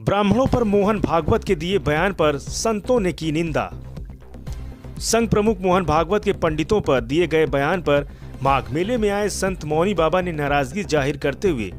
ब्राह्मणों पर मोहन भागवत के दिए बयान पर संतों ने की निंदा। संघ प्रमुख मोहन भागवत के पंडितों पर दिए गए बयान पर माघ मेले में आए संत मौनी बाबा ने नाराजगी जाहिर करते हुए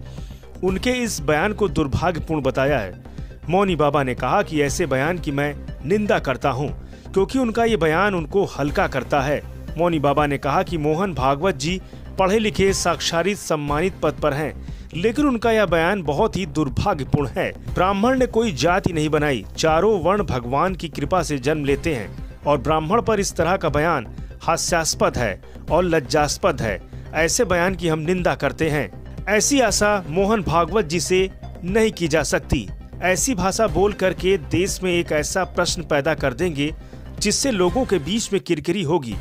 उनके इस बयान को दुर्भाग्यपूर्ण बताया है। मौनी बाबा ने कहा कि ऐसे बयान की मैं निंदा करता हूं, क्योंकि उनका ये बयान उनको हल्का करता है। मौनी बाबा ने कहा कि मोहन भागवत जी पढ़े लिखे साक्षारित सम्मानित पद पर हैं, लेकिन उनका यह बयान बहुत ही दुर्भाग्यपूर्ण है। ब्राह्मण ने कोई जाति नहीं बनाई, चारों वर्ण भगवान की कृपा से जन्म लेते हैं और ब्राह्मण पर इस तरह का बयान हास्यास्पद है और लज्जास्पद है। ऐसे बयान की हम निंदा करते हैं। ऐसी आशा मोहन भागवत जी से नहीं की जा सकती। ऐसी भाषा बोल करके देश में एक ऐसा प्रश्न पैदा कर देंगे जिससे लोगों के बीच में किरकिरी होगी।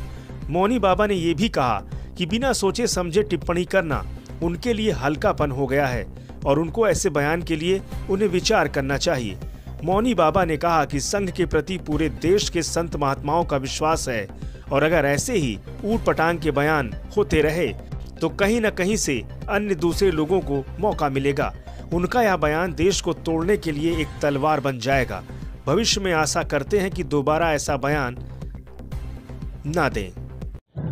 मौनी बाबा ने ये भी कहा कि बिना सोचे समझे टिप्पणी करना उनके लिए हल्कापन हो गया है और उनको ऐसे बयान के लिए उन्हें विचार करना चाहिए। मौनी बाबा ने कहा कि संघ के प्रति पूरे देश के संत महात्माओं का विश्वास है और अगर ऐसे ही ऊट पटांग के बयान होते रहे तो कहीं न कहीं से अन्य दूसरे लोगों को मौका मिलेगा। उनका यह बयान देश को तोड़ने के लिए एक तलवार बन जाएगा। भविष्य में आशा करते हैं कि दोबारा ऐसा बयान ना दें।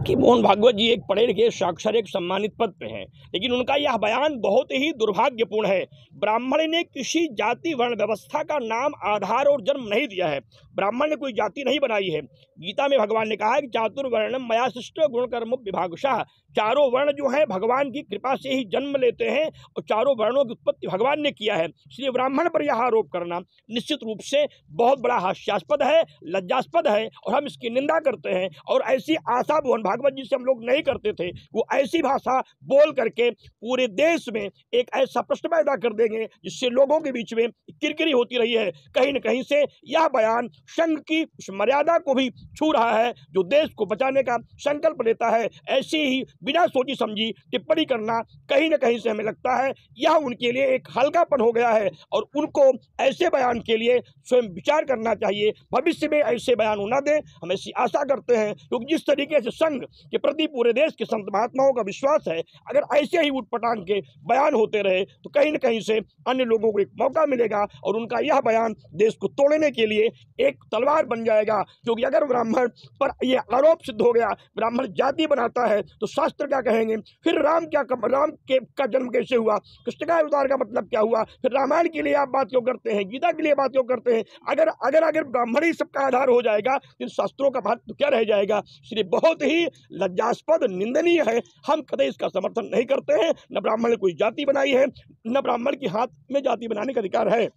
कि मोहन भागवत जी एक पढ़े लिखे साक्षर एक सम्मानित पद पे हैं, लेकिन उनका यह बयान बहुत ही दुर्भाग्यपूर्ण है। ब्राह्मण ने किसी जाति वर्ण व्यवस्था का नाम, आधार और जन्म नहीं दिया है। ब्राह्मण ने कोई जाति नहीं बनाई है। गीता में भगवान ने कहा है कि चातुर्वर्णम मया सृष्ट गुण कर्म विभागशः। चारों वर्ण जो है भगवान की कृपा से ही जन्म लेते हैं और चारों वर्णों की उत्पत्ति भगवान ने किया है। इसलिए ब्राह्मण पर यह आरोप करना निश्चित रूप से बहुत बड़ा हास्यास्पद है, लज्जास्पद है और हम इसकी निंदा करते हैं। और ऐसी आशा मोहन भागवत जी से हम लोग नहीं करते थे। वो ऐसी भाषा बोल करके पूरे देश में एक ऐसा प्रश्न पैदा कर देंगे जिससे लोगों के बीच में किरकिरी होती रही है। कहीं न कहीं से यह बयान संघ की उस मर्यादा को भी छू रहा है जो देश को बचाने का संकल्प लेता है। ऐसी ही बिना सोची समझी टिप्पणी करना कहीं न कहीं से हमें लगता है यह उनके लिए एक हल्कापन हो गया है और उनको ऐसे बयान के लिए स्वयं विचार करना चाहिए। भविष्य में ऐसे बयान न दें, हम ऐसी आशा करते हैं, क्योंकि जिस तरीके से संघ के प्रति पूरे देश के संत महात्माओं का विश्वास है, अगर ऐसे ही उटपटांग के बयान होते रहे तो कहीं न कहीं से अन्य लोगों को एक मौका मिलेगा और उनका यह बयान देश को तोड़ने के लिए एक तलवार बन जाएगा। क्योंकि अगर ब्राह्मण पर यह आरोप सिद्ध हो गया, ब्राह्मण जाति बनाता है, तो शास्त्र क्या कहेंगे? फिर राम का जन्म कैसे हुआ? कृष्ण का अवतार का मतलब क्या हुआ? फिर रामायण के लिए आप बात क्यों करते हैं? गीता के लिए बात क्यों करते हैं? अगर ब्राह्मण ही सबका आधार हो जाएगा तो शास्त्रों का महत्व तो क्या रह जाएगा? इसलिए बहुत ही लज्जास्पद, निंदनीय है। हम कतई इसका समर्थन नहीं करते हैं। न ब्राह्मण ने कोई जाति बनाई है, न ब्राह्मण के हाथ में जाति बनाने का अधिकार है।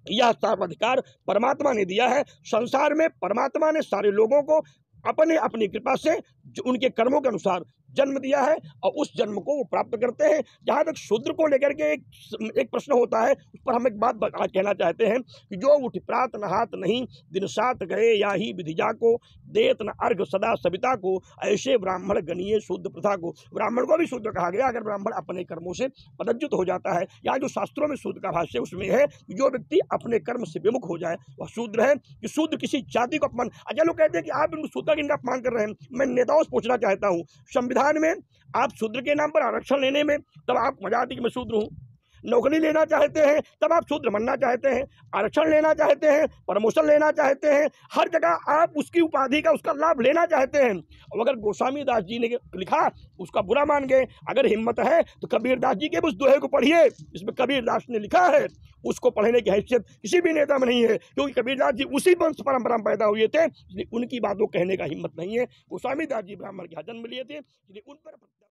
यह सर्वाधिकार परमात्मा ने दिया है। संसार में परमात्मा ने सारे लोगों को अपने अपनी कृपा से उनके कर्मों के अनुसार जन्म दिया है और उस जन्म को वो प्राप्त करते हैं। जहाँ तक शूद्र को लेकर के एक प्रश्न होता है, उस पर हम एक बात कहना चाहते हैं कि जो उठ प्रात नहात नहीं, दिन सात गए या ही विधिजा को, देत न अर्घ सदा सविता को, ऐसे ब्राह्मण गणीय शूद्र प्रथा को। ब्राह्मण को भी शूद्र कहा गया अगर ब्राह्मण अपने कर्मों से पदच्युत हो जाता है। यहाँ जो शास्त्रों में शूद्र का भाष्य उसमें है कि जो व्यक्ति अपने कर्म से विमुख हो जाए वह शूद्र है। कि शूद्र किसी जाति को अपमान, अच्छा लोग कहते हैं कि आप इनको शूद्र का अपमान कर रहे हैं। मैं नेताओं से पूछना चाहता हूँ, संविधान में आप शूद्र के नाम पर आरक्षण लेने में तब आप मजा आती कि मैं शूद्र हूं। नौकरी लेना चाहते हैं तब आप शूद्र बनना चाहते हैं। आरक्षण लेना चाहते हैं, प्रमोशन लेना चाहते हैं, हर जगह आप उसकी उपाधि का उसका लाभ लेना चाहते हैं। और अगर गोस्वामी दास जी ने लिखा उसका बुरा मान गए, अगर हिम्मत है तो कबीर दास जी के उस दोहे को पढ़िए जिसमें कबीर दास ने लिखा है। उसको पढ़ने की हैसियत किसी भी नेता में नहीं है, क्योंकि कबीर दास जी उसी वंश परंपरा में पैदा हुए थे, इसलिए उनकी बातों कहने का हिम्मत नहीं है। गोस्वामी दास जी ब्राह्मण के यहाँ जन्म लिए थे, इसलिए उन पर